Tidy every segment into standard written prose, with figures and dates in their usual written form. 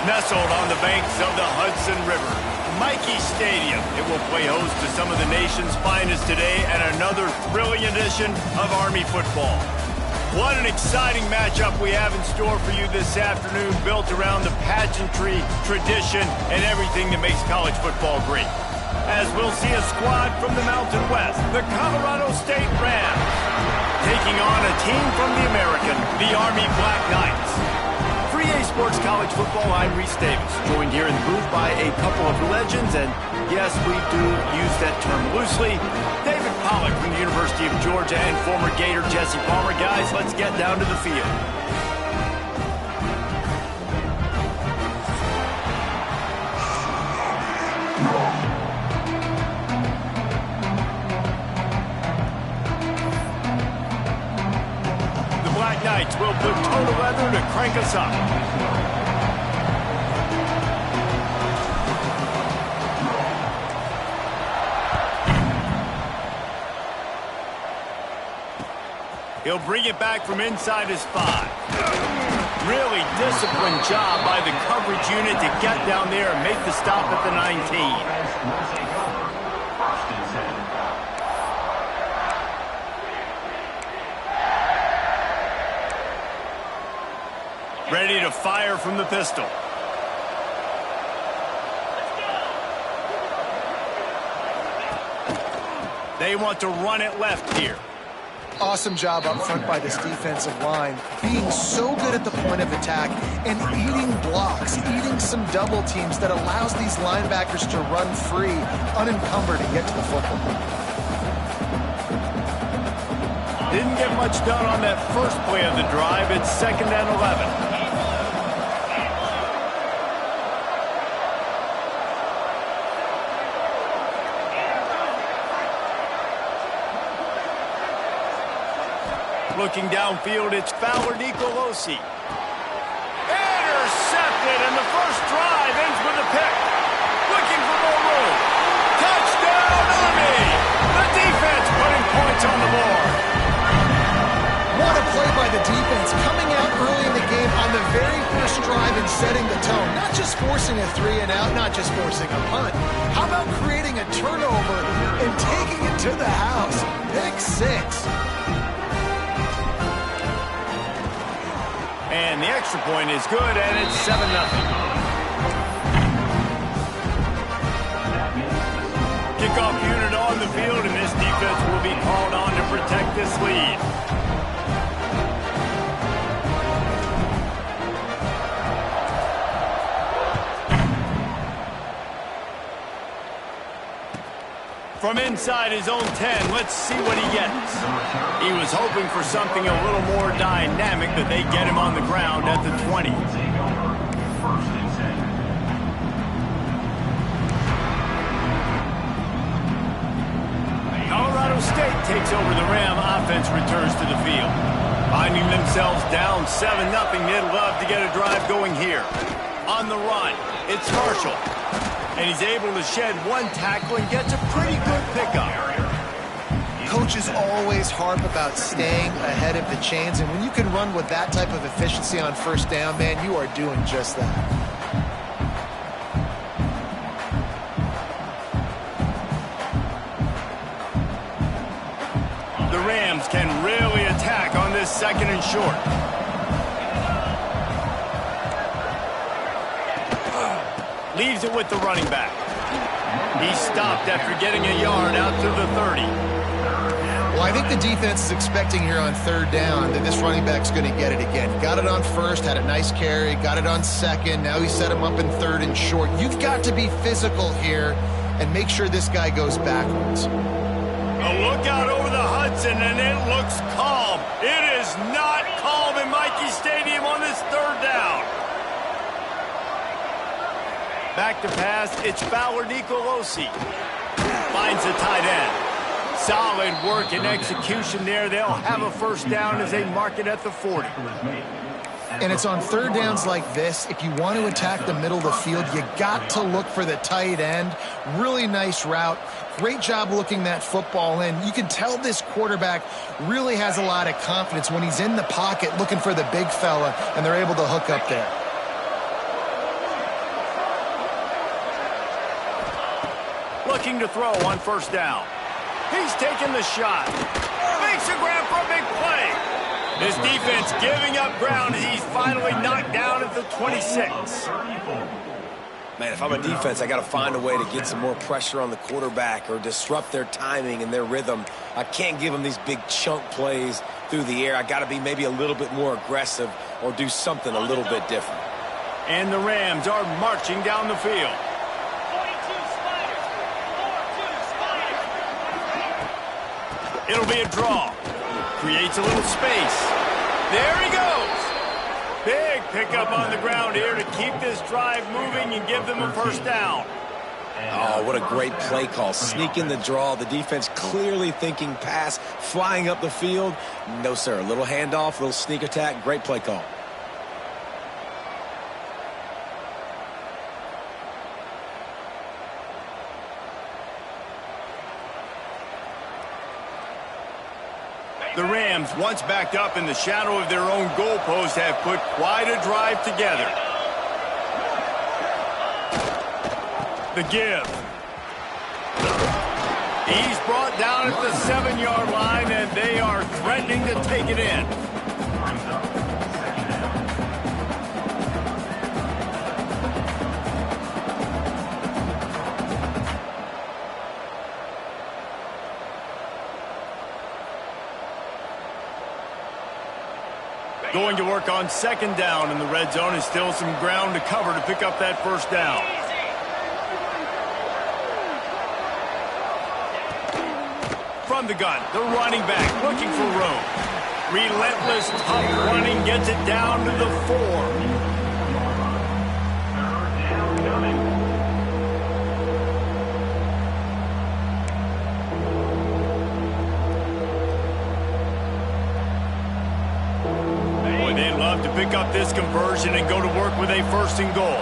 Nestled on the banks of the Hudson River, Michie Stadium. It will play host to some of the nation's finest today and another thrilling edition of Army football. What an exciting matchup we have in store for you this afternoon, built around the pageantry, tradition, and everything that makes college football great. As we'll see a squad from the Mountain West, the Colorado State Rams, taking on a team from the American, the Army Black Knights. For EA Sports College Football, I'm Reese Davis, joined here in the booth by a couple of legends, and yes, we do use that term loosely. David Pollack from the University of Georgia and former Gator Jesse Palmer. Guys, let's get down to the field. The Black Knights will put total leather to crank us up. He'll bring it back from inside his 5. Really disciplined job by the coverage unit to get down there and make the stop at the 19. Ready to fire from the pistol. They want to run it left here. Awesome job up front by this defensive line, being so good at the point of attack and eating blocks, eating some double teams that allows these linebackers to run free, unencumbered, and get to the football. Didn't get much done on that first play of the drive. It's 2nd and 11. Looking downfield, it's Fowler Nicolosi. Intercepted, and the first drive ends with a pick. Looking for more room. Touchdown, Army! The defense putting points on the board. What a play by the defense, coming out early in the game on the very first drive and setting the tone. Not just forcing a 3-and-out, not just forcing a punt. How about creating a turnover and taking it to the house? Pick 6. And the extra point is good, and it's 7-0. Kickoff unit on the field, and this defense will be called on to protect this lead. From inside his own 10, let's see what he gets. He was hoping for something a little more dynamic, but they get him on the ground at the 20. Colorado State takes over the Ram. Offense returns to the field. Finding themselves down 7-0, they'd love to get a drive going here. On the run, it's Marshall. And he's able to shed one tackle and gets a pretty good pickup. Coaches always harp about staying ahead of the chains, and when you can run with that type of efficiency on first down, man, you are doing just that. The Rams can really attack on this 2nd and short. Leaves it with the running back. He stopped after getting a yard out to the 30. Well, I think the defense is expecting here on 3rd down that this running back's going to get it again. Got it on 1st, had a nice carry, got it on 2nd. Now he set him up in 3rd and short. You've got to be physical here and make sure this guy goes backwards. A look out over the Hudson, and it looks calm. It is not calm in Michie Stadium on this 3rd down. Back to pass, it's Fowler Nicolosi. Finds the tight end. Solid work and execution there. They'll have a first down as they mark it at the 40. And it's on 3rd downs like this. If you want to attack the middle of the field, you got to look for the tight end. Really nice route. Great job looking that football in. You can tell this quarterback really has a lot of confidence when he's in the pocket looking for the big fella, and they're able to hook up there. Looking to throw on first down. He's taking the shot. Makes a grab for a big play. His defense giving up ground as he's finally knocked down at the 26. Man, if I'm a defense, I got to find a way to get some more pressure on the quarterback or disrupt their timing and their rhythm. I can't give them these big chunk plays through the air. I got to be maybe a little bit more aggressive or do something a little bit different. And the Rams are marching down the field. It'll be a draw. Creates a little space. There he goes. Big pickup on the ground here to keep this drive moving and give them a first down. Oh, what a great play call. Sneaking the draw. The defense clearly thinking pass, flying up the field. No, sir. A little handoff, a little sneak attack. Great play call. The Rams, once backed up in the shadow of their own goalpost, have put quite a drive together. The give. He's brought down at the 7-yard line, and they are threatening to take it in. Going to work on second down in the red zone, and still some ground to cover to pick up that first down. From the gun, the running back looking for room. Relentless, tough running gets it down to the 4. To pick up this conversion and go to work with a first and goal.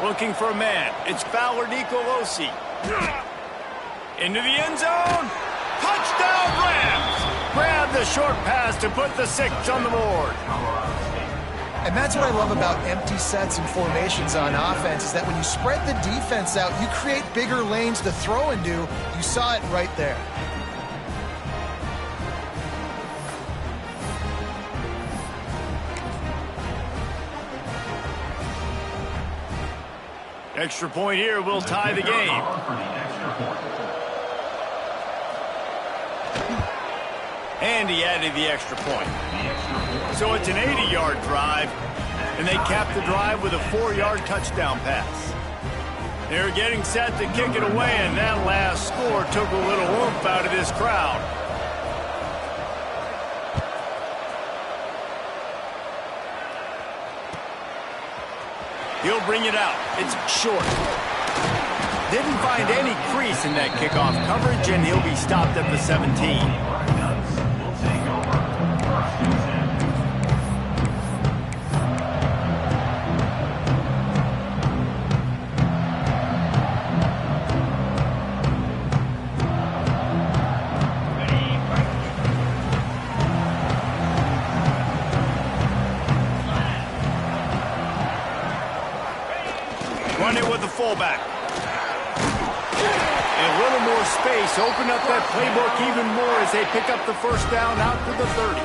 Looking for a man. It's Fowler Nicolosi. Into the end zone. Touchdown Rams! Grab the short pass to put the 6 on the board. And that's what I love about empty sets and formations on offense, is that when you spread the defense out, you create bigger lanes to throw into. You saw it right there. Extra point here will tie the game. And he added the extra point. So it's an 80-yard drive, and they cap the drive with a 4-yard touchdown pass. They're getting set to kick it away, and that last score took a little oomph out of this crowd. He'll bring it out. It's short. Didn't find any crease in that kickoff coverage, and he'll be stopped at the 17. Run it with the fullback. And a little more space. Open up that playbook even more as they pick up the first down out to the 30.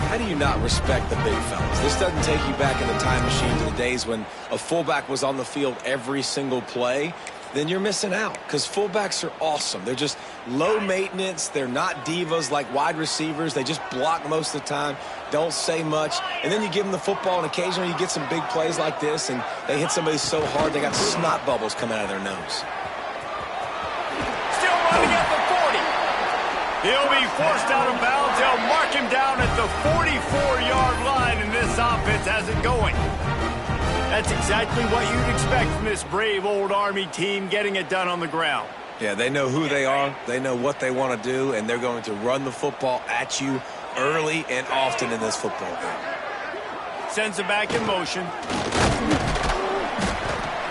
How do you not respect the big fellas? This doesn't take you back in the time machine to the days when a fullback was on the field every single play. Then you're missing out, because fullbacks are awesome. They're just low maintenance. They're not divas like wide receivers. They just block most of the time, don't say much. And then you give them the football, and occasionally you get some big plays like this, and they hit somebody so hard they got snot bubbles coming out of their nose. Still running at the 40. He'll be forced out of bounds. They'll mark him down at the 44-yard line, and this offense has it going. That's exactly what you'd expect from this brave old Army team, getting it done on the ground. Yeah, they know who they are. They know what they want to do, and they're going to run the football at you early and often in this football game. Sends it back in motion.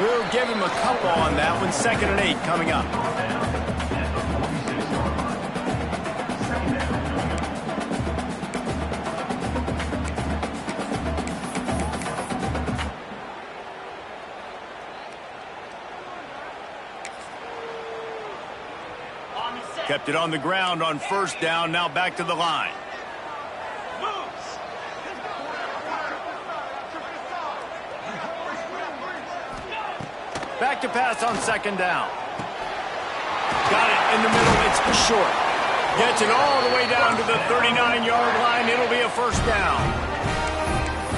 We'll give him a couple on that one. 2nd and 8 coming up. Kept it on the ground on first down, now back to the line. Back to pass on second down. Got it in the middle, it's short. Gets it all the way down to the 39-yard line. It'll be a first down.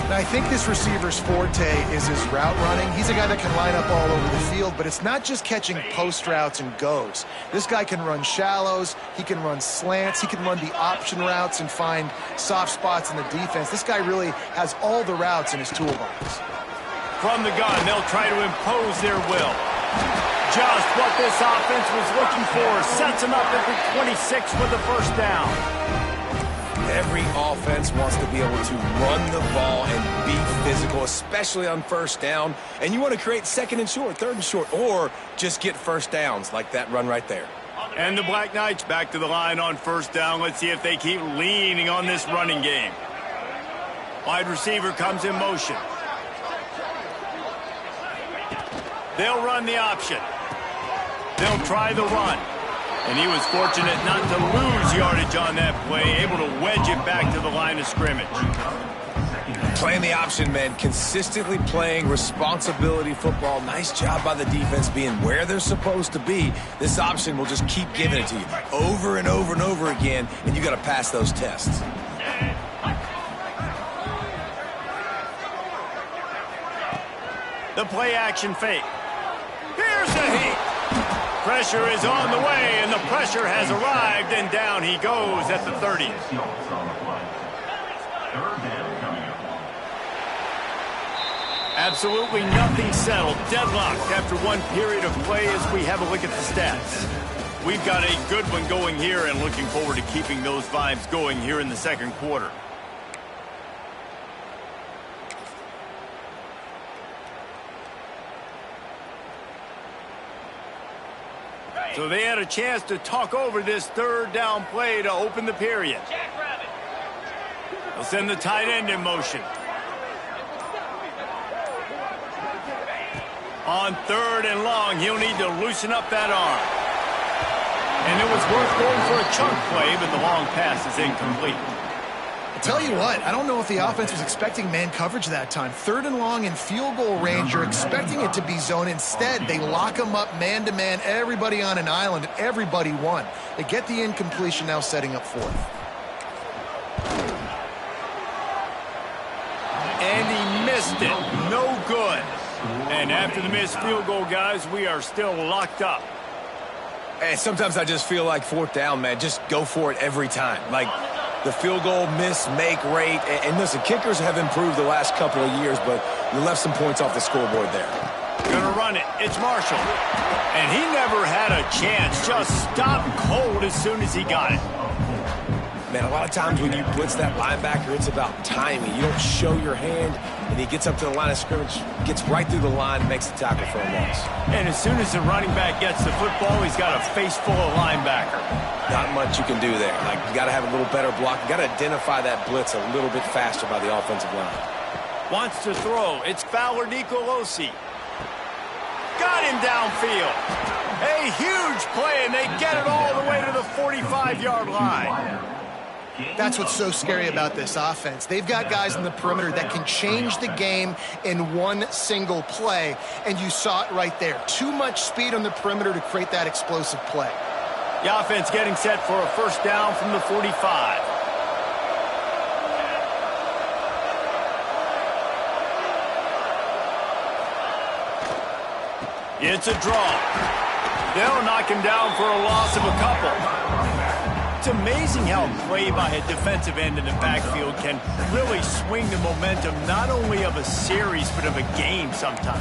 Now, I think this receiver's forte is his route running. He's a guy that can line up all over the field, but it's not just catching post routes and goes. This guy can run shallows, he can run slants, he can run the option routes and find soft spots in the defense. This guy really has all the routes in his toolbox. From the gun, they'll try to impose their will. Just what this offense was looking for. Sets them up at the 26 with the first down. Every offense wants to be able to run the ball and be physical, especially on first down. And you want to create second and short, third and short, or just get first downs like that run right there. And the Black Knights back to the line on first down. Let's see if they keep leaning on this running game. Wide receiver comes in motion. They'll run the option. They'll try the run. And he was fortunate not to lose yardage on that play, able to wedge it back to the line of scrimmage. Playing the option, man, consistently playing responsibility football. Nice job by the defense being where they're supposed to be. This option will just keep giving it to you over and over and over again, and you got to pass those tests. The play action fake. Here's the heat. Pressure is on the way, and the pressure has arrived, and down he goes at the 30. Absolutely nothing settled. Deadlocked after one period of play as we have a look at the stats. We've got a good one going here and looking forward to keeping those vibes going here in the second quarter. So they had a chance to talk over this third down play to open the period. They'll send the tight end in motion. On third and long, he'll need to loosen up that arm. And it was worth going for a chunk play, but the long pass is incomplete. I'll tell you what, I don't know if the offense was expecting man coverage that time. Third and long in field goal range, you're expecting it to be zone. Instead, they lock them up man-to-man, everybody on an island, and everybody won. They get the incompletion, now setting up fourth. And he missed it. No good. And after the missed field goal, guys, we are still locked up. Hey, sometimes I just feel like fourth down, man. Just go for it every time. Like the field goal miss-make rate. And listen, kickers have improved the last couple of years, but you left some points off the scoreboard there. Gonna run it. It's Marshall. And he never had a chance. Just stopped cold as soon as he got it. Man, a lot of times when you blitz that linebacker, it's about timing. You don't show your hand, and he gets up to the line of scrimmage, gets right through the line, and makes the tackle for a loss. And as soon as the running back gets the football, he's got a face full of linebacker. Not much you can do there. Like, you got to have a little better block. You got to identify that blitz a little bit faster by the offensive line. Wants to throw. It's Fowler Nicolosi. Got him downfield. A huge play, and they get it all the way to the 45-yard line. That's what's so scary about this offense. They've got guys in the perimeter that can change the game in one single play, and you saw it right there. Too much speed on the perimeter to create that explosive play. The offense getting set for a first down from the 45. It's a draw. They'll knock him down for a loss of a couple. It's amazing how a play by a defensive end in the backfield can really swing the momentum not only of a series but of a game sometimes.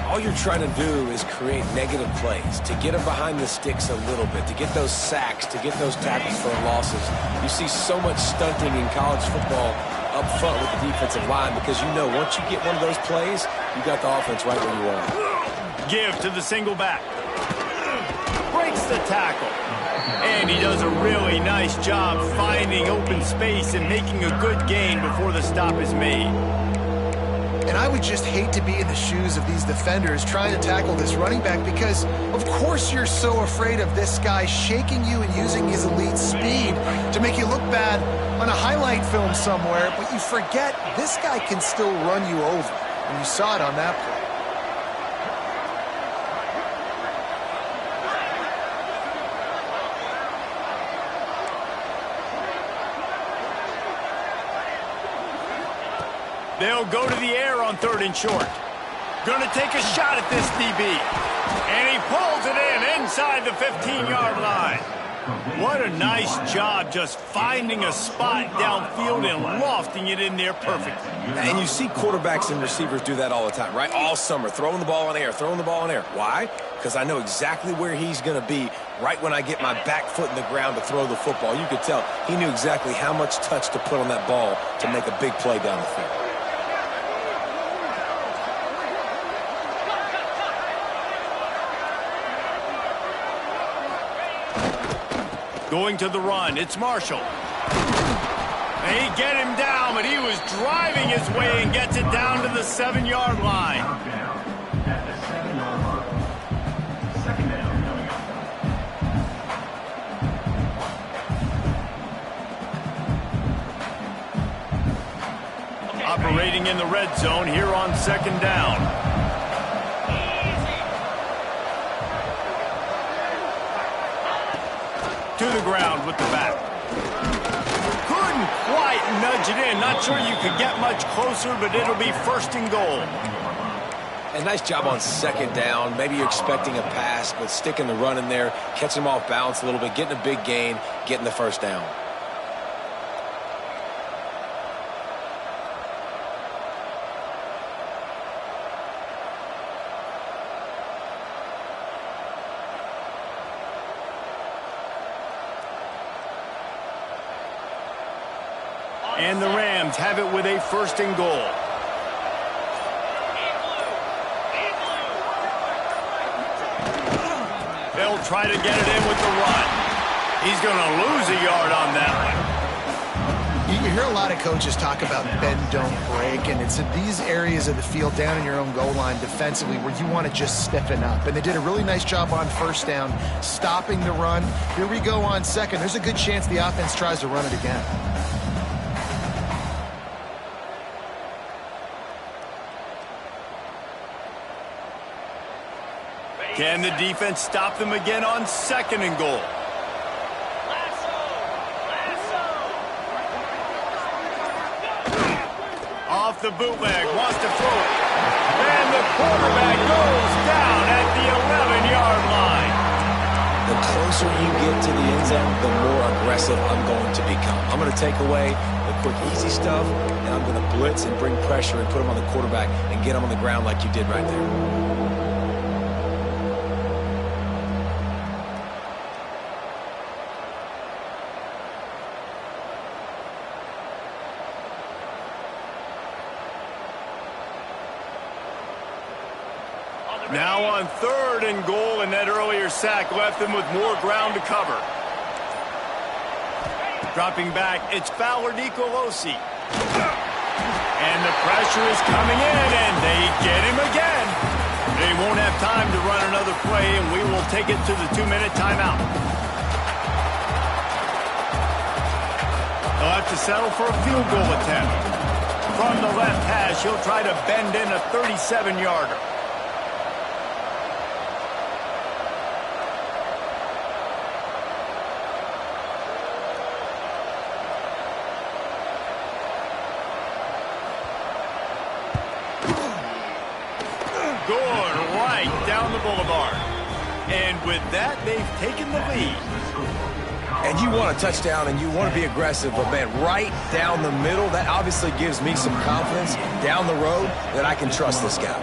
All you're trying to do is create negative plays, to get them behind the sticks a little bit, to get those sacks, to get those tackles for losses. You see so much stunting in college football up front with the defensive line because you know once you get one of those plays, you got the offense right where you want it. Give to the single back. Breaks the tackle. And he does a really nice job finding open space and making a good gain before the stop is made. And And I would just hate to be in the shoes of these defenders trying to tackle this running back because, of course, you're so afraid of this guy shaking you and using his elite speed to make you look bad on a highlight film somewhere, but you forget this guy can still run you over. And you saw it on that play. They'll go to the air on 3rd and short. Gonna take a shot at this DB. And he pulls it in inside the 15-yard line. What a nice job just finding a spot downfield and lofting it in there perfectly. And you see quarterbacks and receivers do that all the time, right? All summer, throwing the ball in the air, throwing the ball in the air. Why? Because I know exactly where he's going to be right when I get my back foot in the ground to throw the football. You could tell he knew exactly how much touch to put on that ball to make a big play down the field. Going to the run, it's Marshall. They get him down, but he was driving his way and gets it down to the 7-yard line. Operating in the red zone here on 2nd down. To the ground with the back. Couldn't quite nudge it in. Not sure you could get much closer, but it'll be 1st and goal. A nice job on 2nd down. Maybe you're expecting a pass, but sticking the run in there, catching him off balance a little bit, getting a big gain, getting the 1st down. And the Rams have it with a 1st and goal. They'll try to get it in with the run. He's going to lose a yard on that one. You hear a lot of coaches talk about bend, don't break, and it's in these areas of the field down in your own goal line defensively where you want to just stiffen up. And they did a really nice job on 1st down, stopping the run. Here we go on 2nd. There's a good chance the offense tries to run it again. Can the defense stop them again on 2nd and goal? Off the bootleg, wants to throw it. And the quarterback goes down at the 11-yard line. The closer you get to the end zone, the more aggressive I'm going to become. I'm going to take away the quick, easy stuff, and I'm going to blitz and bring pressure and put him on the quarterback and get him on the ground like you did right there. Now on 3rd and goal, and that earlier sack left them with more ground to cover. Dropping back, it's Fowler Nicolosi. And the pressure is coming in, and they get him again. They won't have time to run another play, and we will take it to the 2-minute timeout. They'll have to settle for a field goal attempt. From the left hash, he'll try to bend in a 37-yarder. Going right down the boulevard. And with that, they've taken the lead. And you want a touchdown and you want to be aggressive, but man, right down the middle, that obviously gives me some confidence down the road that I can trust this guy.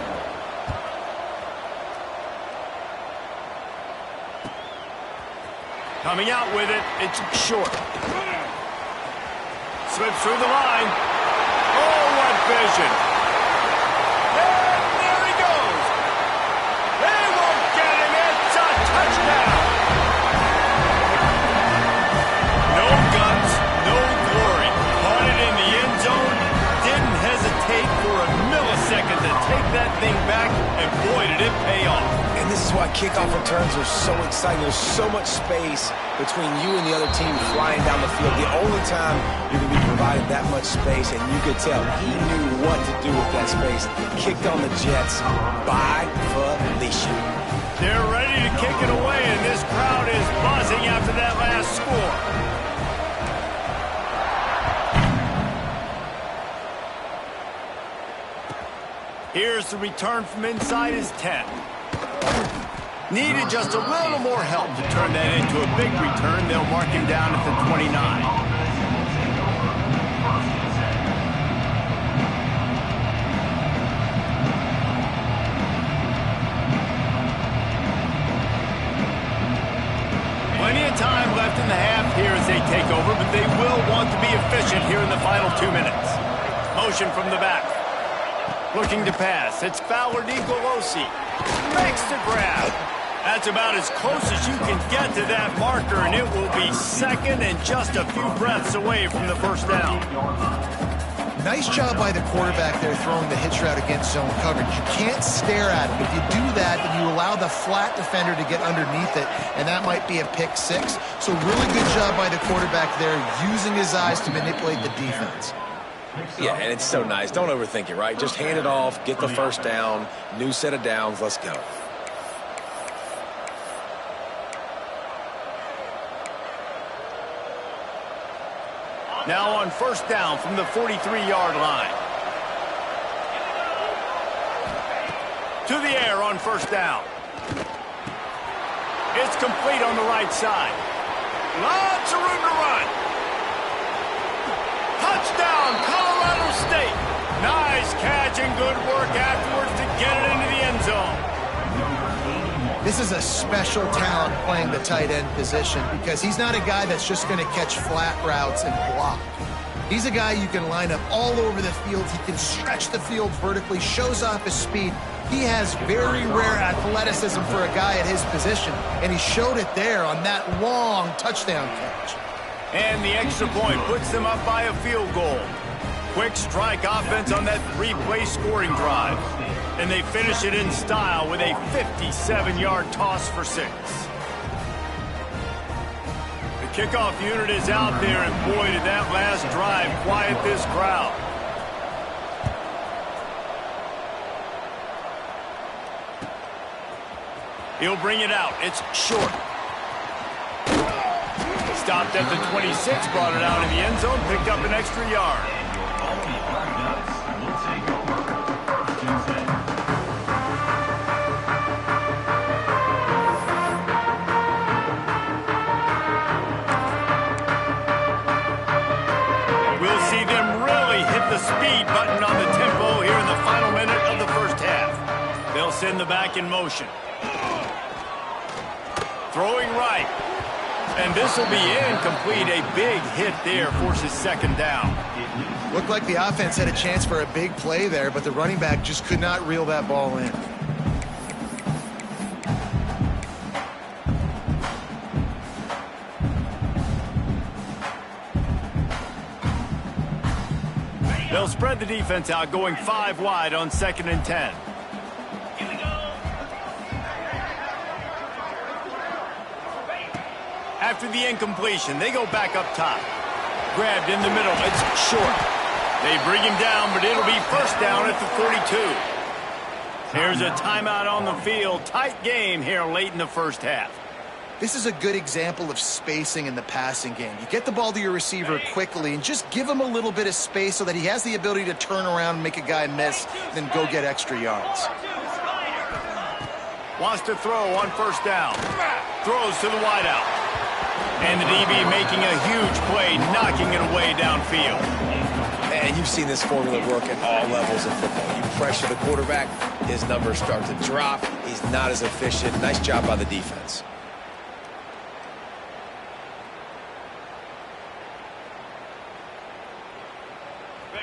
Coming out with it, it's short. Slips through the line. Oh, what vision. And there he goes. They won't get him. It's a touchdown. No guts, no glory. Caught it in the end zone. Didn't hesitate for a millisecond thing back, and boy, did it pay off. And this is why kickoff returns are so exciting. There's so much space between you and the other team flying down the field. The only time you're going to be provided that much space, and you could tell he knew what to do with that space. Kicked on the Jets by Felicia. They're ready to kick it away, and this crowd is buzzing after that last score. Here's the return from inside his 10. Needed just a little more help to turn that into a big return. They'll mark him down at the 29. Plenty of time left in the half here as they take over, but they will want to be efficient here in the final 2 minutes. Motion from the back. Looking to pass. It's Fowler Nicolosi. Makes the grab. That's about as close as you can get to that marker, and it will be second and just a few breaths away from the first down. Nice job by the quarterback there throwing the hitch route against zone coverage. You can't stare at him. If you do that, then you allow the flat defender to get underneath it, and that might be a pick six. So really good job by the quarterback there, using his eyes to manipulate the defense. Yeah, and it's so nice. Don't overthink it, right? Just hand it off, get the first down, new set of downs, let's go. Now on first down from the 43-yard line. To the air on first down. It's complete on the right side. Lots of room to run. Touchdown, Colorado State. Nice catch and good work afterwards to get it into the end zone. This is a special talent playing the tight end position because he's not a guy that's just going to catch flat routes and block. He's a guy you can line up all over the field. He can stretch the field vertically, shows off his speed. He has very rare athleticism for a guy at his position, and he showed it there on that long touchdown catch. And the extra point puts them up by a field goal. Quick strike offense on that three-play scoring drive. And they finish it in style with a 57-yard toss for 6. The kickoff unit is out there, and boy, did that last drive quiet this crowd. He'll bring it out. It's short. Stopped at the 26, brought it out in the end zone, picked up an extra yard. We'll see them really hit the speed button on the tempo here in the final minute of the first half. They'll send the back in motion. Throwing right. And this will be incomplete. A big hit there forces second down. Looked like the offense had a chance for a big play there, but the running back just could not reel that ball in. They'll spread the defense out, going 5 wide on 2nd and 10. After the incompletion, they go back up top. Grabbed in the middle. It's short. They bring him down, but it'll be first down at the 42. Here's a timeout on the field. Tight game here late in the first half. This is a good example of spacing in the passing game. You get the ball to your receiver quickly and just give him a little bit of space so that he has the ability to turn around and make a guy miss, then go get extra yards. Wants to throw on first down. Throws to the wideout. And the DB making a huge play, knocking it away downfield. And you've seen this formula work at all levels of football. You pressure the quarterback, his numbers start to drop. He's not as efficient. Nice job by the defense.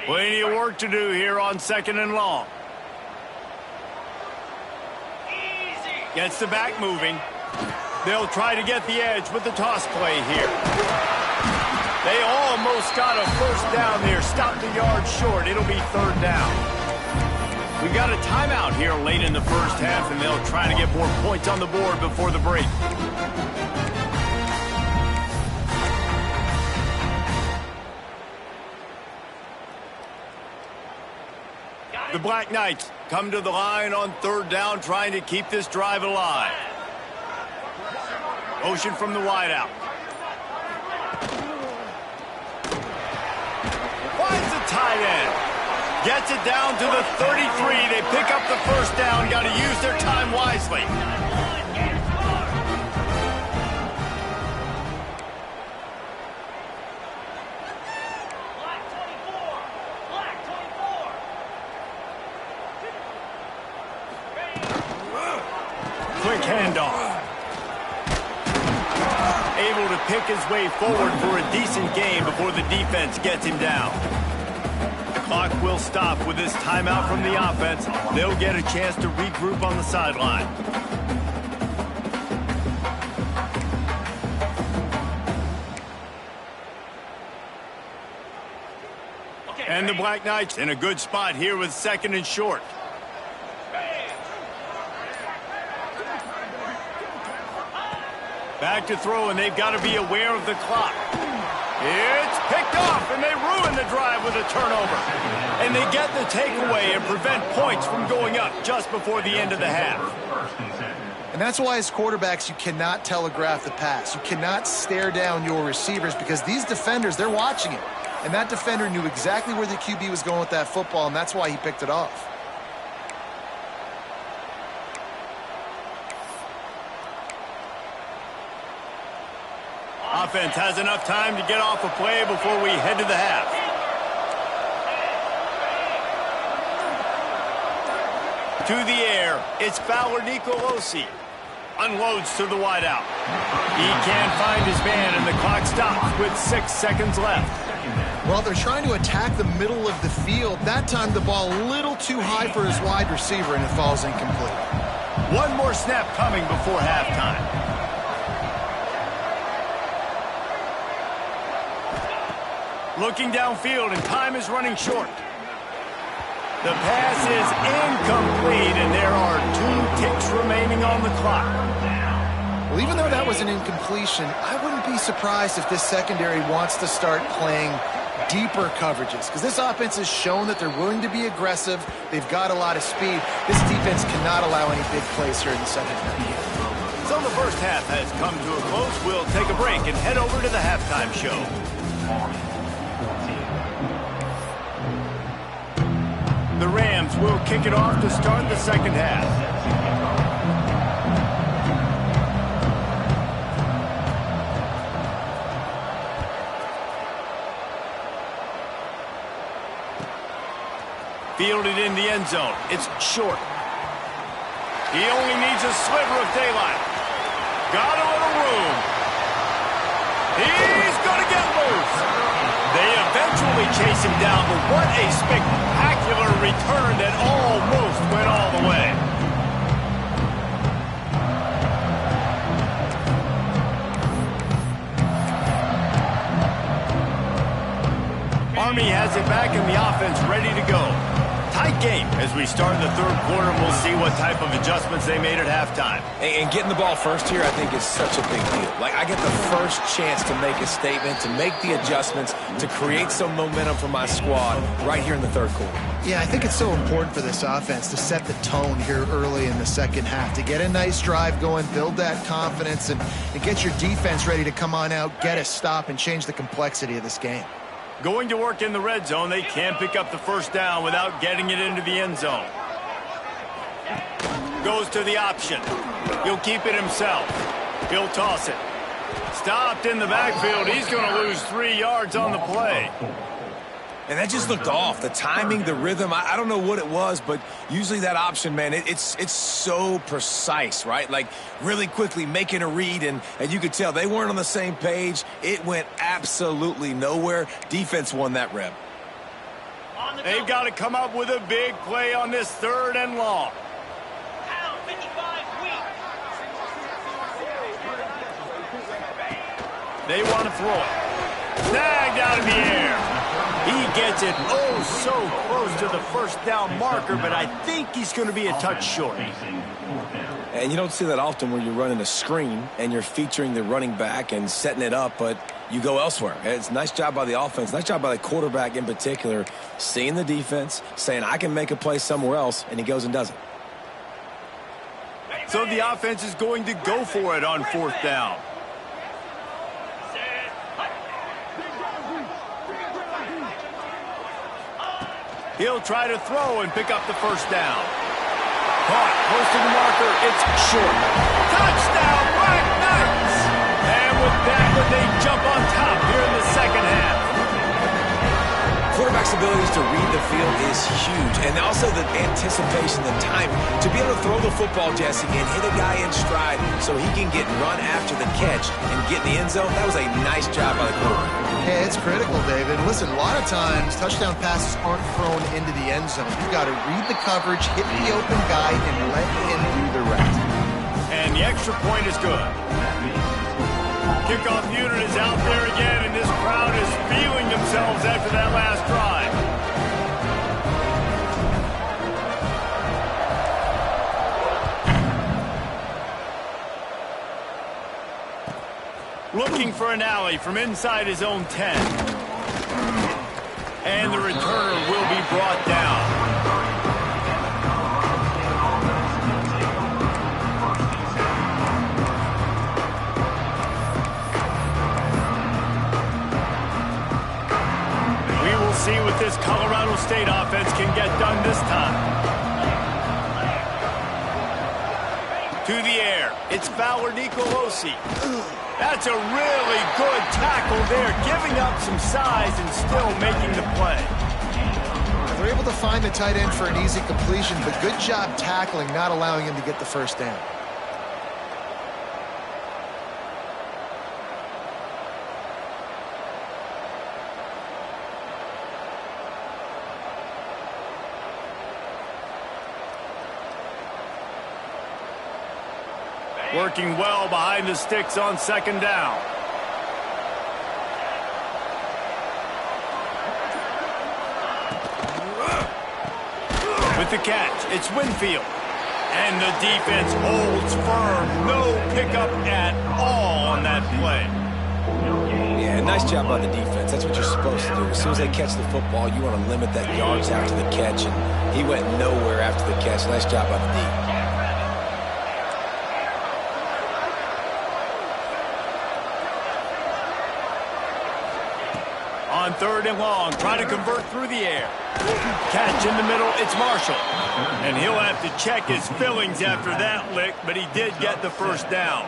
Plenty of work to do here on 2nd and long. Gets the back moving. They'll try to get the edge with the toss play here. They almost got a first down there. Stopped the yard short. It'll be 3rd down. We've got a timeout here late in the first half, and they'll try to get more points on the board before the break. The Black Knights come to the line on third down, trying to keep this drive alive. Motion from the wideout. Finds the tight end. Gets it down to the 33. They pick up the first down. Got to use their time wisely. Quick handoff. Able to pick his way forward for a decent game before the defense gets him down. The clock will stop with this timeout from the offense. They'll get a chance to regroup on the sideline. And the Black Knights in a good spot here with second and short. Back to throw, and they've got to be aware of the clock. It's picked off, and they ruin the drive with a turnover. And they get the takeaway and prevent points from going up just before the end of the half. And that's why as quarterbacks, you cannot telegraph the pass. You cannot stare down your receivers because these defenders, they're watching it. And that defender knew exactly where the QB was going with that football, and that's why he picked it off. Offense has enough time to get off a play before we head to the half. To the air, it's Fowler Nicolosi. Unloads to the wideout. He can't find his man, and the clock stops with 6 seconds left. Well, they're trying to attack the middle of the field. That time, the ball a little too high for his wide receiver, and it falls incomplete. One more snap coming before halftime. Looking downfield, and time is running short. The pass is incomplete, and there are 2 ticks remaining on the clock. Well, even though that was an incompletion, I wouldn't be surprised if this secondary wants to start playing deeper coverages, because this offense has shown that they're willing to be aggressive. They've got a lot of speed. This defense cannot allow any big plays here in the second half. So the first half has come to a close. We'll take a break and head over to the halftime show. The Rams will kick it off to start the second half. Fielded in the end zone. It's short. He only needs a sliver of daylight. Got a little room. He's going to get loose. They eventually chase him down, but what a spectacular return that almost went all the way. Army has it back and the offense ready to go. Tight game as we start the third quarter, and we'll see what type of adjustments they made at halftime. And getting the ball first here, I think, is such a big deal. Like, I get the first chance to make a statement, to make the adjustments, to create some momentum for my squad right here in the third quarter. Yeah, I think it's so important for this offense to set the tone here early in the second half, to get a nice drive going, build that confidence, and get your defense ready to come on out, get a stop, and change the complexity of this game. Going to work in the red zone. They can't pick up the first down without getting it into the end zone. Goes to the option. He'll keep it himself. He'll toss it. Stopped in the backfield. He's going to lose 3 yards on the play. And that just looked off. The timing, the rhythm, I don't know what it was, but usually that option, man, it's so precise, right? Like, really quickly making a read, and you could tell they weren't on the same page. It went absolutely nowhere. Defense won that rep. They've got to come up with a big play on this third and long. They want to throw it. Snagged out of the air. He gets it oh so close to the first down marker, but I think he's going to be a touch short. And you don't see that often where you're running a screen and you're featuring the running back and setting it up, but you go elsewhere. It's a nice job by the offense, nice job by the quarterback in particular, seeing the defense, saying I can make a play somewhere else, and he goes and does it. So the offense is going to go for it on fourth down. He'll try to throw and pick up the first down. Caught, close to the marker, it's short. Touchdown, Black Knights! And with that, would they jump on top here in the second half? Quarterback's abilities to read the field is huge, and also the anticipation, the timing. To be able to throw the football, Jesse, and hit a guy in stride so he can get run after the catch and get in the end zone, that was a nice job by the quarterback. Yeah, it's critical, David. Listen, a lot of times touchdown passes aren't thrown into the end zone. You've got to read the coverage, hit the open guy, and let him do the rest. And the extra point is good. Kickoff unit is out there again, and this crowd is feeling themselves after that last drive. Looking for an alley from inside his own 10. And the returner will be brought down. We will see what this Colorado State offense can get done this time. To the air, it's Fowler Nicolosi. That's a really good tackle there, giving up some size and still making the play. They're able to find the tight end for an easy completion, but good job tackling, not allowing him to get the first down. Working well behind the sticks on second down. With the catch, it's Winfield. And the defense holds firm. No pickup at all on that play. Yeah, nice job by the defense. That's what you're supposed to do. As soon as they catch the football, you want to limit that yards after the catch. And he went nowhere after the catch. Nice job by the D. On third and long, try to convert through the air. Catch in the middle, it's Marshall. And he'll have to check his fillings after that lick, but he did get the first down.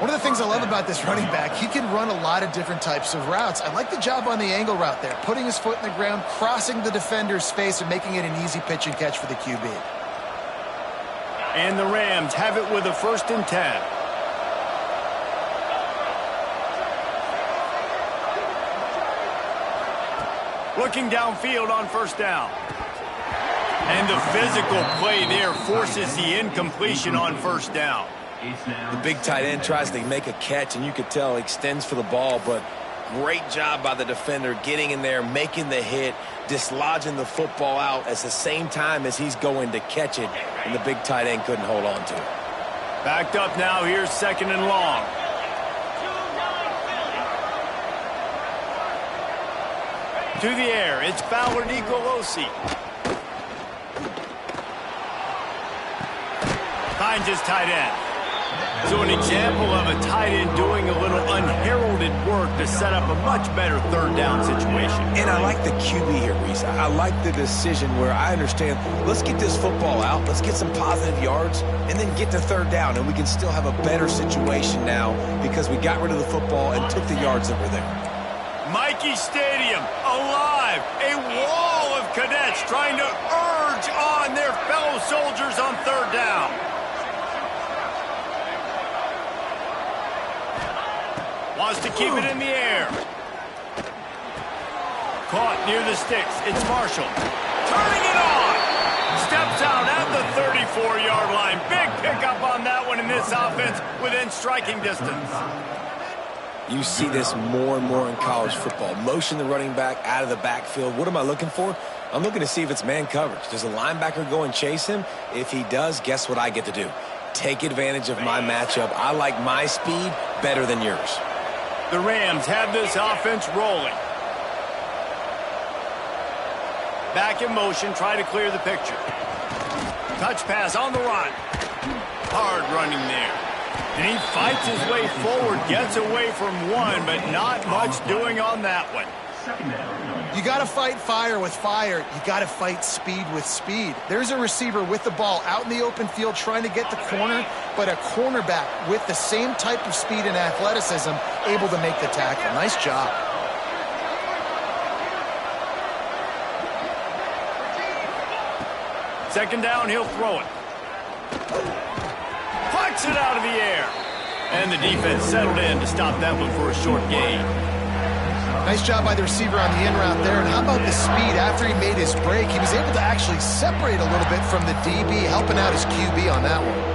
One of the things I love about this running back, he can run a lot of different types of routes. I like the job on the angle route there, putting his foot in the ground, crossing the defender's face, and making it an easy pitch and catch for the QB. And the Rams have it with a 1st and 10. Looking downfield on first down. And the physical play there forces the incompletion on first down. The big tight end tries to make a catch, and you could tell he extends for the ball, but great job by the defender getting in there, making the hit, dislodging the football out at the same time as he's going to catch it, and the big tight end couldn't hold on to it. Backed up now, here's 2nd and long. To the air, it's Fowler Nicolosi. Finds his tight end. So an example of a tight end doing a little unheralded work to set up a much better 3rd down situation. And I like the QB here, Reese. I like the decision where I understand, let's get this football out, let's get some positive yards, and then get to 3rd down, and we can still have a better situation now because we got rid of the football and took the yards that were there. Mikey Stadium, alive. A wall of cadets trying to urge on their fellow soldiers on 3rd down. Wants to keep it in the air. Caught near the sticks. It's Marshall. Turning it on. Steps out at the 34-yard line. Big pickup on that one in this offense within striking distance. You see this more and more in college football. Motion the running back out of the backfield. What am I looking for? I'm looking to see if it's man coverage. Does a linebacker go and chase him? If he does, guess what I get to do? Take advantage of my matchup. I like my speed better than yours. The Rams have this offense rolling. Back in motion, try to clear the picture. Touch pass on the run. Hard running there. And he fights his way forward, gets away from one, but not much doing on that one. You got to fight fire with fire. You got to fight speed with speed. There's a receiver with the ball out in the open field trying to get the corner, but a cornerback with the same type of speed and athleticism able to make the tackle. Nice job. Second down, he'll throw it. Plucks it out of the air. And the defense settled in to stop that one for a short gain. Nice job by the receiver on the in route there. And how about the speed? After he made his break, he was able to actually separate a little bit from the DB, helping out his QB on that one.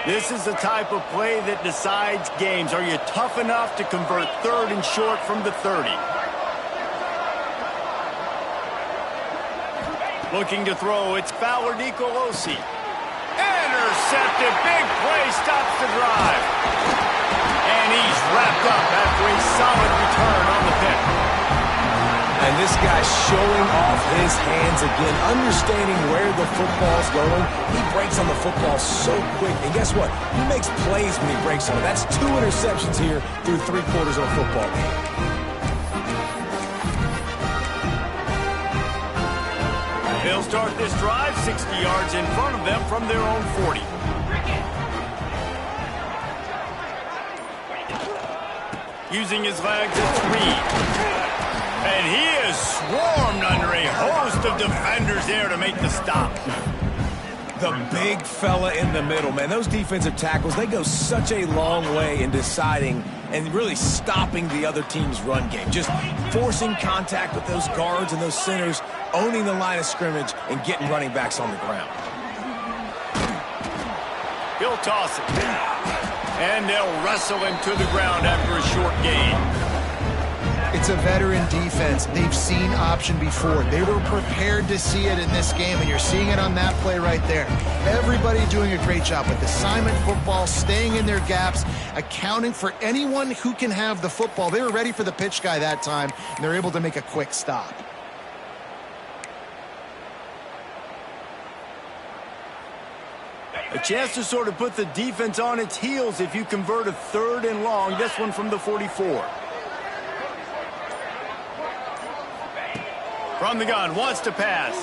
This is the type of play that decides games. Are you tough enough to convert third and short from the 30? Looking to throw, it's Fowler Nicolosi. Intercepted, big play, stops the drive. And he's wrapped up after a solid return on the pick. And this guy's showing off his hands again, understanding where the football's going. He breaks on the football so quick. And guess what? He makes plays when he breaks on it. That's 2 interceptions here through 3 quarters of a football game. They'll start this drive 60 yards in front of them from their own 40. Using his legs, it's Reed. And he is swarmed under a host of defenders there to make the stop. The big fella in the middle, man. Those defensive tackles, they go such a long way in deciding and really stopping the other team's run game. Just forcing contact with those guards and those centers, owning the line of scrimmage, and getting running backs on the ground. He'll toss it. And they'll wrestle him to the ground after a short gain. It's a veteran defense. They've seen option before. They were prepared to see it in this game, and you're seeing it on that play right there. Everybody doing a great job with assignment football, staying in their gaps, accounting for anyone who can have the football. They were ready for the pitch guy that time, and they're able to make a quick stop. A chance to sort of put the defense on its heels if you convert a 3rd and long. This one from the 44. From the gun, wants to pass.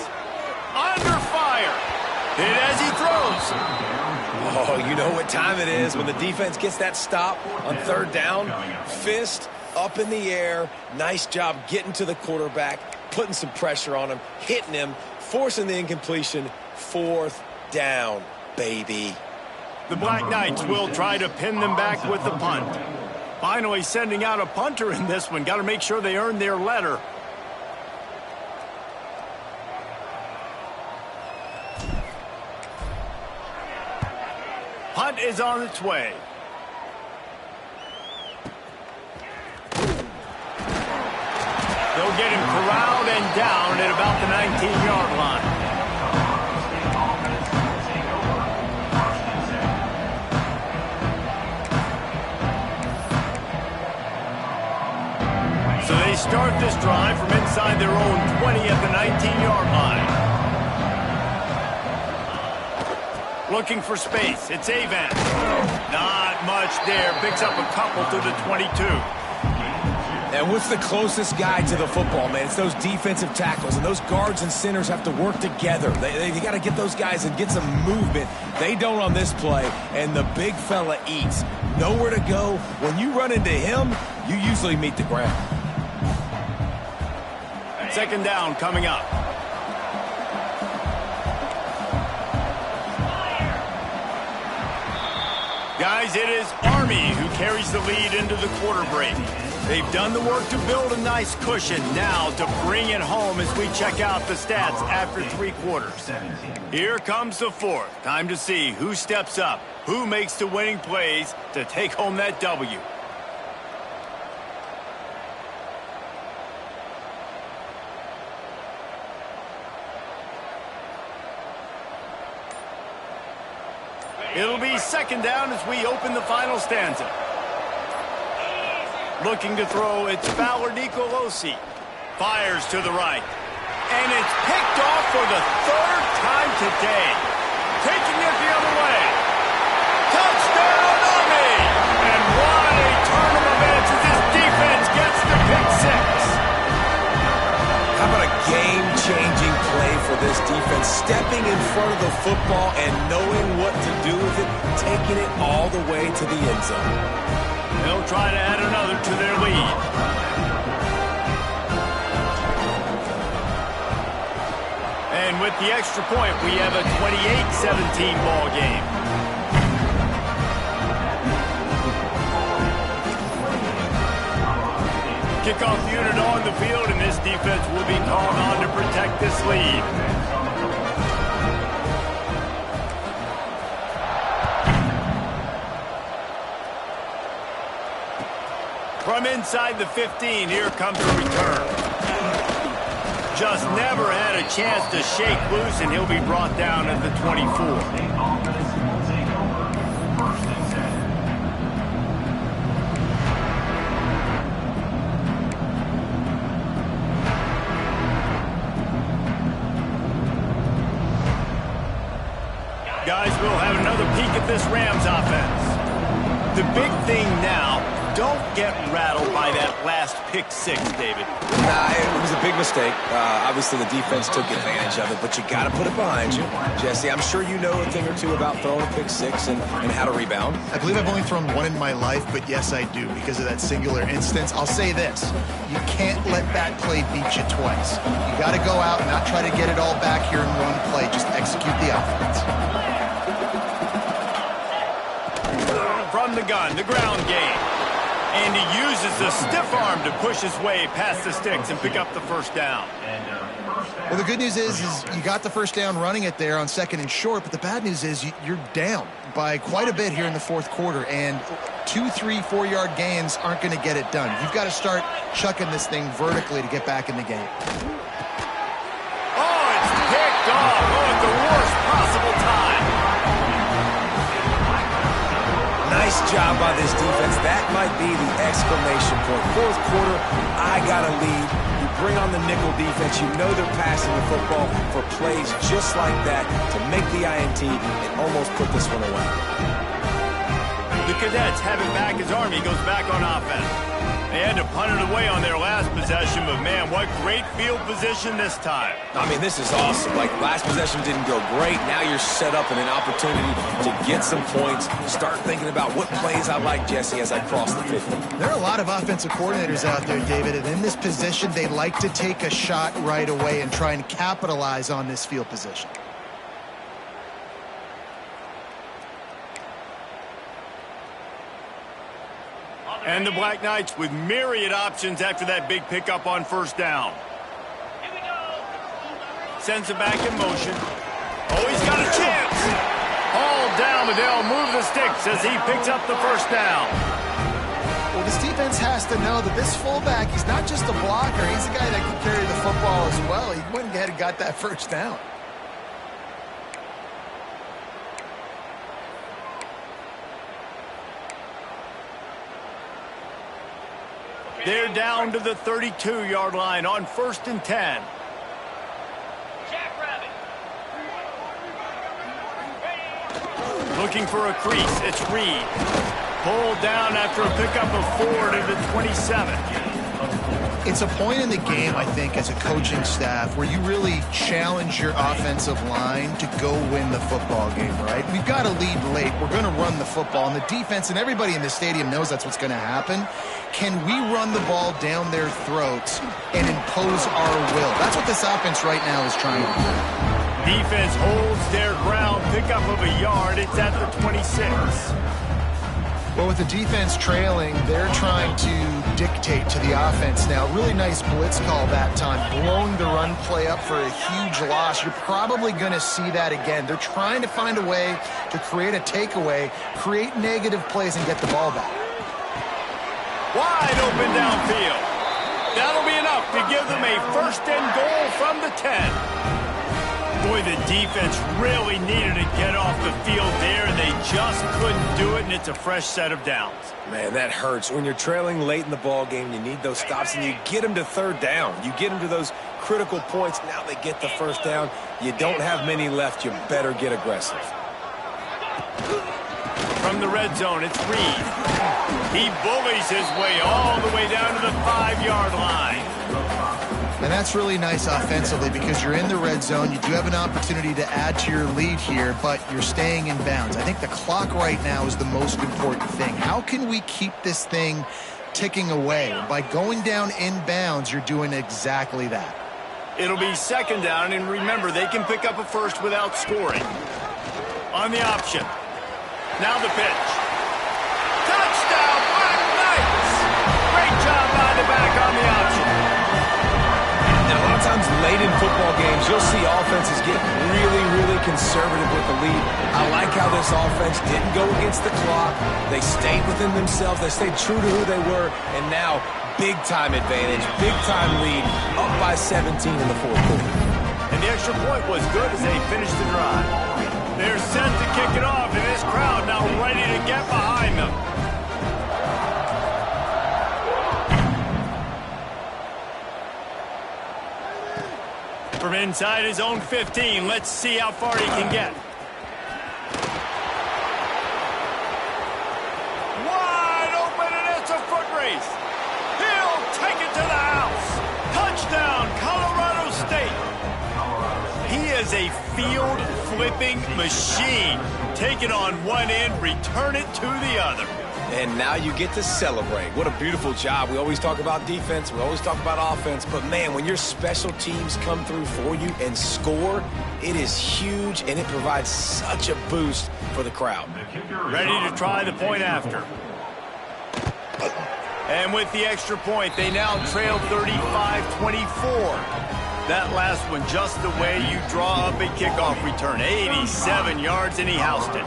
Under fire. Hit as he throws. Oh, you know what time it is when the defense gets that stop on 3rd down. Fist up in the air. Nice job getting to the quarterback, putting some pressure on him, hitting him, forcing the incompletion. 4th down, baby. The Black Knights will try to pin them back with the punt. Finally sending out a punter in this one. Got to make sure they earn their letter. Punt is on its way. They'll get him corralled and down at about the 19-yard line. So they start this drive from inside their own 20 at the 19-yard line. Looking for space. It's Avent. Not much there. Picks up a couple to the 22. And what's the closest guy to the football, man? It's those defensive tackles, and those guards and centers have to work together. They got to get those guys and get some movement. They don't on this play, and the big fella eats. Nowhere to go. When you run into him, you usually meet the ground. Second down coming up. Guys, it is Army who carries the lead into the quarter break. They've done the work to build a nice cushion now to bring it home as we check out the stats after 3 quarters. Here comes the fourth. Time to see who steps up, who makes the winning plays to take home that W. It'll be second down as we open the final stanza. Looking to throw, it's Fowler Nicolosi. Fires to the right. And it's picked off for the 3rd time today. Taking it the other way. Touchdown, Army! And what a turn of events as this defense gets the pick 6. How about a game-changing play for this defense? Stepping in front of the football and knowing what to do with it, taking it all the way to the end zone. They'll try to add another to their lead. And with the extra point, we have a 28-17 ball game. Kickoff unit on the field, and this defense will be called on to protect this lead. From inside the 15, here comes the return. Just never had a chance to shake loose, and he'll be brought down at the 24. Guys, we'll have another peek at this Rams offense. The big thing now, don't get rattled by that last pick 6, David. Nah, it was a big mistake. Obviously, the defense took advantage of it, but you got to put it behind you. Jesse, I'm sure you know a thing or two about throwing a pick 6 and how to rebound. I believe I've only thrown one in my life, but yes, I do because of that singular instance. I'll say this. You can't let that play beat you twice. You got to go out and not try to get it all back here in one play. Just execute the offense. From the gun, the ground game. And he uses the stiff arm to push his way past the sticks and pick up the first down. Well, the good news is you got the first down running it there on 2nd and short, but the bad news is you're down by quite a bit here in the 4th quarter, and 2, 3, 4-yard gains aren't going to get it done. You've got to start chucking this thing vertically to get back in the game. Oh, it's picked off. Oh, at the worst possible time. Nice job by this defense. That might be the exclamation point. 4th quarter, I got a lead. You bring on the nickel defense. You know they're passing the football for plays just like that to make the INT and almost put this one away. The Cadets have it back as Army goes back on offense. They had to punt it away on their last possession, but man, what great field position this time. I mean, this is awesome. Like, last possession didn't go great. Now you're set up in an opportunity to get some points. Start thinking about what plays I like, Jesse, as I cross the 50. There are a lot of offensive coordinators out there, David, and in this position, they like to take a shot right away and try and capitalize on this field position. And the Black Knights with myriad options after that big pickup on first down. Sends it back in motion. Oh, he's got a chance. Hauled down, but they'll move the sticks as he picks up the first down. Well, this defense has to know that this fullback, he's not just a blocker. He's a guy that can carry the football as well. He went ahead and got that first down. They're down to the 32-yard line on 1st and 10. Looking for a crease. It's Reed. Pulled down after a pickup of 4 to the 27. It's a point in the game, I think, as a coaching staff where you really challenge your offensive line to go win the football game, right? We've got to lead late. We're going to run the football, and the defense and everybody in the stadium knows that's what's going to happen. Can we run the ball down their throats and impose our will? That's what this offense right now is trying to do. Defense holds their ground, pickup of a yard. It's at the 26. Well, with the defense trailing, they're trying to dictate to the offense now. Really nice blitz call that time, blowing the run play up for a huge loss. You're probably going to see that again. They're trying to find a way to create a takeaway, create negative plays, and get the ball back. Wide open downfield. That'll be enough to give them a first and goal from the 10. Boy, the defense really needed to get off the field there, and they just couldn't do it, and it's a fresh set of downs. Man, that hurts. When you're trailing late in the ball game, you need those stops, and you get them to third down. You get them to those critical points. Now they get the first down. You don't have many left. You better get aggressive. From the red zone, it's Reed. He bullies his way all the way down to the 5-yard line. And that's really nice offensively because you're in the red zone. You do have an opportunity to add to your lead here, but you're staying in bounds. I think the clock right now is the most important thing. How can we keep this thing ticking away? By going down in bounds, you're doing exactly that. It'll be second down, and remember, they can pick up a first without scoring. On the option. Now the pitch. Touchdown, Black Knights! Great job by the back on the option. Now, a lot of times late in football games, you'll see offenses get really, really conservative with the lead. I like how this offense didn't go against the clock. They stayed within themselves. They stayed true to who they were. And now, big-time advantage, big-time lead, up by 17 in the fourth quarter. And the extra point was good as they finished the drive. They're set to kick it off, and this crowd now ready to get behind them. From inside his own 15, let's see how far he can get. Wide open, and it's a foot race. He'll take it to the house. Touchdown, Colorado State. He is a field-flipping machine. Take it on one end, return it to the other. And now you get to celebrate. What a beautiful job. We always talk about defense. We always talk about offense. But, man, when your special teams come through for you and score, it is huge, and it provides such a boost for the crowd. Ready to try the point after. And with the extra point, they now trail 35-24. That last one just the way you draw up a kickoff return. 87 yards, and he housed it.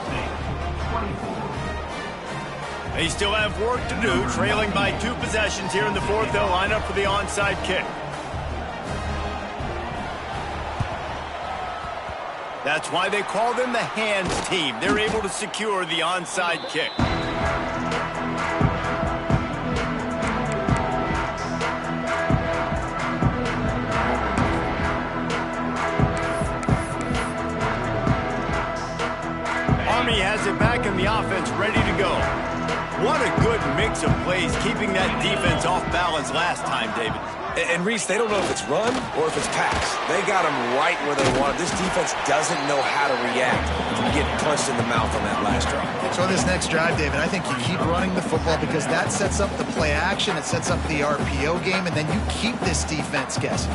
They still have work to do, trailing by 2 possessions here in the fourth. They'll line up for the onside kick. That's why they call them the hands team. They're able to secure the onside kick. Army has it back in the offense, ready to go. What a good mix of plays, keeping that defense off balance last time, David. And Reese, they don't know if it's run or if it's pass. They got them right where they want it. This defense doesn't know how to react to getting punched in the mouth on that last drive. So this next drive, David, I think you keep running the football because that sets up the play action, it sets up the RPO game, and then you keep this defense guessing.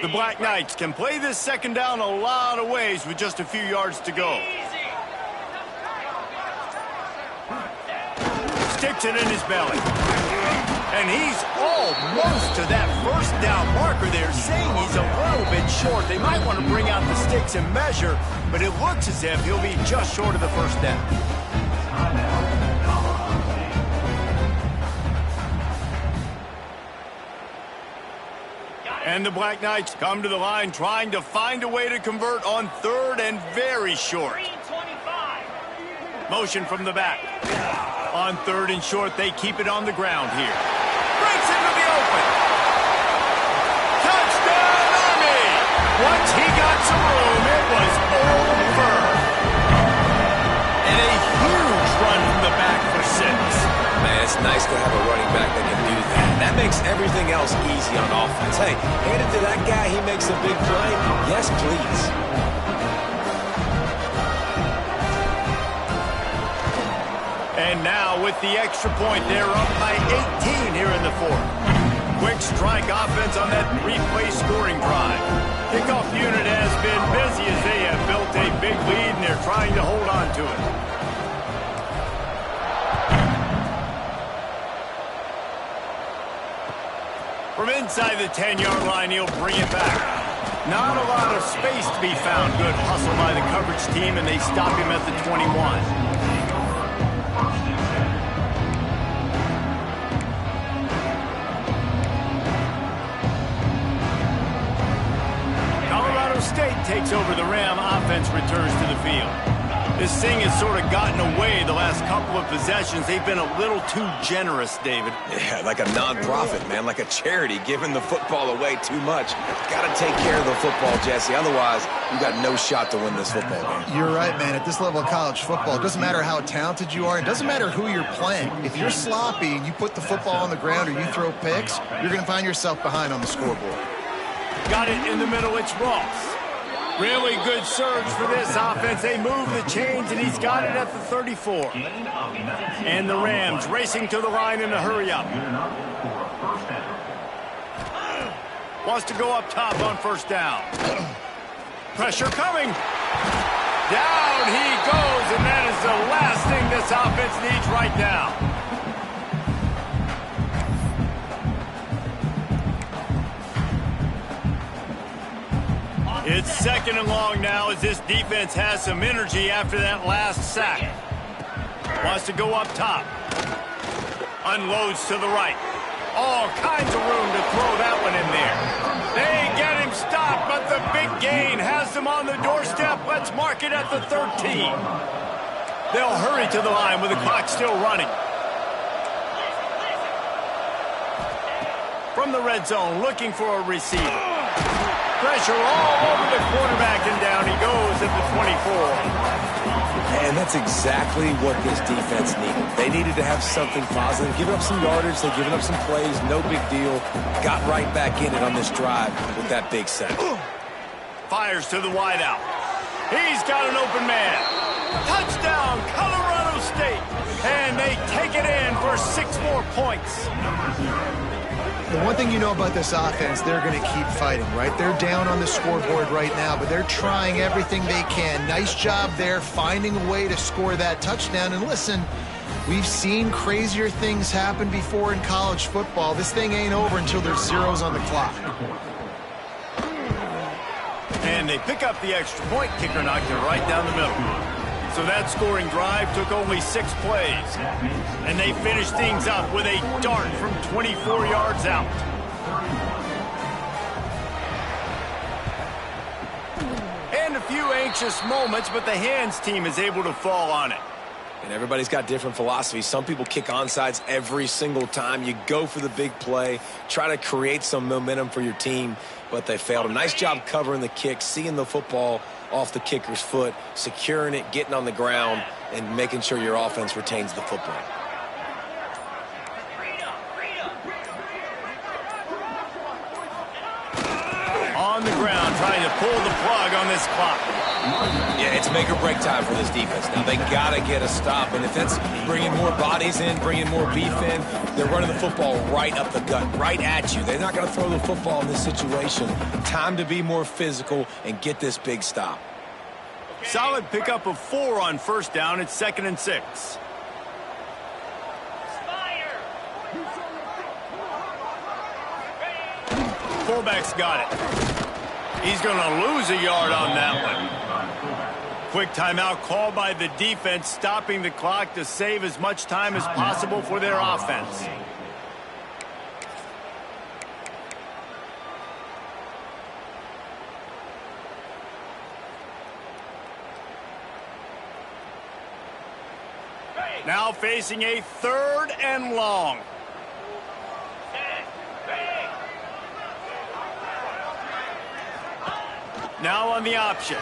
The Black Knights can play this second down a lot of ways with just a few yards to go. Sticks it in his belly. And he's almost to that first down marker there, saying he's a little bit short. They might want to bring out the sticks and measure, but it looks as if he'll be just short of the first down. And the Black Knights come to the line trying to find a way to convert on third and very short. Motion from the back. On third and short, they keep it on the ground here. Breaks into the open. Touchdown, Army! Once he got some room, it was over. And a huge run from the back for 6. Man, it's nice to have a running back that can do that. That makes everything else easy on offense. Hey, hand it to that guy, he makes a big play. Yes, please. And now with the extra point, they're up by 18 here in the fourth. Quick strike offense on that three-play scoring drive. Kickoff unit has been busy as they have built a big lead, and they're trying to hold on to it. From inside the 10-yard line, he'll bring it back. Not a lot of space to be found. Good hustle by the coverage team, and they stop him at the 21. Colorado State takes over the Ram. Offense returns to the field. This thing has sort of gotten away the last couple of possessions. They've been a little too generous, David. Yeah, like a non-profit, man, like a charity, giving the football away too much. Got to take care of the football, Jesse. Otherwise, you got no shot to win this football game. You're right, man. At this level of college football, it doesn't matter how talented you are. It doesn't matter who you're playing. If you're sloppy and you put the football on the ground or you throw picks, you're going to find yourself behind on the scoreboard. Got it in the middle. It's Ross. Really good surge for this offense. They move the chains, and he's got it at the 34. And the Rams racing to the line in a hurry-up. Wants to go up top on first down. Pressure coming. Down he goes, and that is the last thing this offense needs right now. It's second and long now as this defense has some energy after that last sack. Wants to go up top. Unloads to the right. All kinds of room to throw that one in there. They get him stopped, but the big gain has them on the doorstep. Let's mark it at the 13. They'll hurry to the line with the clock still running. From the red zone, looking for a receiver. Pressure all over the quarterback, and down he goes at the 24. And that's exactly what this defense needed. They needed to have something positive. Giving up some yardage, they've given up some plays, no big deal. Got right back in it on this drive with that big sack. Fires to the wideout. He's got an open man. Touchdown, Colorado State. And they take it in for 6 more points. The one thing you know about this offense, they're going to keep fighting, right? They're down on the scoreboard right now, but they're trying everything they can. Nice job there, finding a way to score that touchdown. And listen, we've seen crazier things happen before in college football. This thing ain't over until there's zeros on the clock. And they pick up the extra point. Kicker knocked it right down the middle. So that scoring drive took only 6 plays. And they finished things up with a dart from 24 yards out. And a few anxious moments, but the hands team is able to fall on it. And everybody's got different philosophies. Some people kick onside every single time. You go for the big play, try to create some momentum for your team, but they failed. A nice job covering the kick, seeing the football off the kicker's foot, securing it, getting on the ground, and making sure your offense retains the football. On the ground, trying to pull the plug on this clock. Yeah, it's make or break time for this defense now. They got to get a stop, and if that's bringing more bodies in, bringing more beef in, they're running the football right up the gut, right at you. They're not going to throw the football in this situation. Time to be more physical and get this big stop. Solid pickup of 4 on first down. It's 2nd and 6. Fullback's got it. He's going to lose a yard on that one. Quick timeout called by the defense, stopping the clock to save as much time as possible for their offense. Now facing a 3rd and long. Now on the option.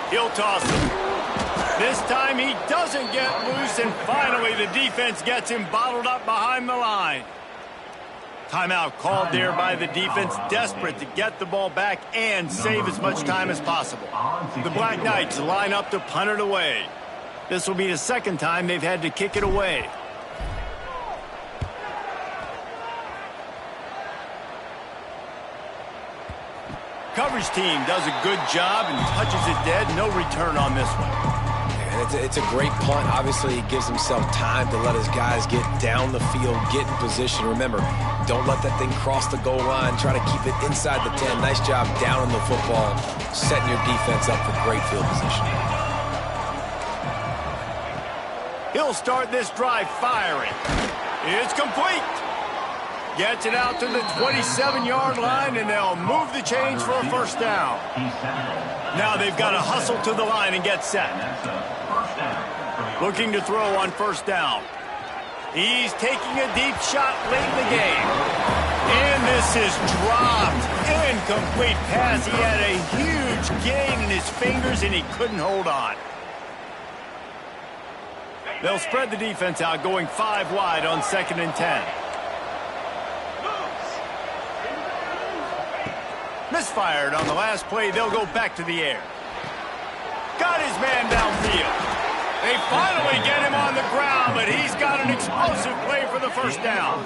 He'll toss it. This time he doesn't get loose, and finally the defense gets him bottled up behind the line. Timeout called there by the defense, desperate to get the ball back and save as much time as possible. The Black Knights line up to punt it away. This will be the second time they've had to kick it away. Coverage team does a good job and touches it dead. No return on this one. And it's a great punt. Obviously, he gives himself time to let his guys get down the field, get in position. Remember, don't let that thing cross the goal line. Try to keep it inside the 10. Nice job down in the football, setting your defense up for great field position. He'll start this drive firing. It's complete. Gets it out to the 27-yard line, and they'll move the chains for a first down. Now they've got to hustle to the line and get set. Looking to throw on first down. He's taking a deep shot late in the game. And this is dropped. Incomplete pass. He had a huge gain in his fingers, and he couldn't hold on. They'll spread the defense out, going 5 wide on 2nd and 10. Misfired on the last play. They'll go back to the air. Got his man downfield. They finally get him on the ground, but he's got an explosive play for the first down.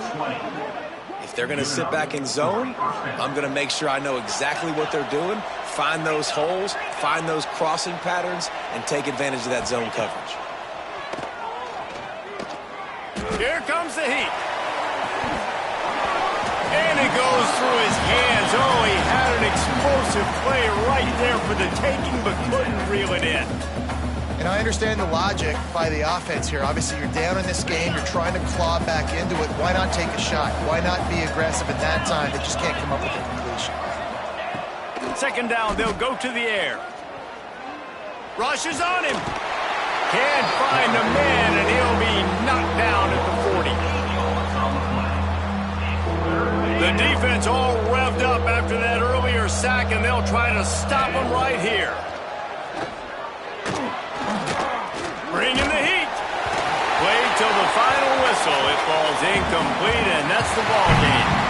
If they're going to sit back in zone, I'm going to make sure I know exactly what they're doing, find those holes, find those crossing patterns, and take advantage of that zone coverage. Here comes the heat. And it goes through his hands. Oh, he had an explosive play right there for the taking, but couldn't reel it in. And I understand the logic by the offense here. Obviously, you're down in this game. You're trying to claw back into it. Why not take a shot? Why not be aggressive at that time? They just can't come up with a completion. 2nd down, they'll go to the air. Rushes on him. Can't find a man, and he'll be knocked down at the 40. The defense all revved up after that earlier sack, and they'll try to stop him right here. Bringing the heat. Played till the final whistle. It falls incomplete, and that's the ball game.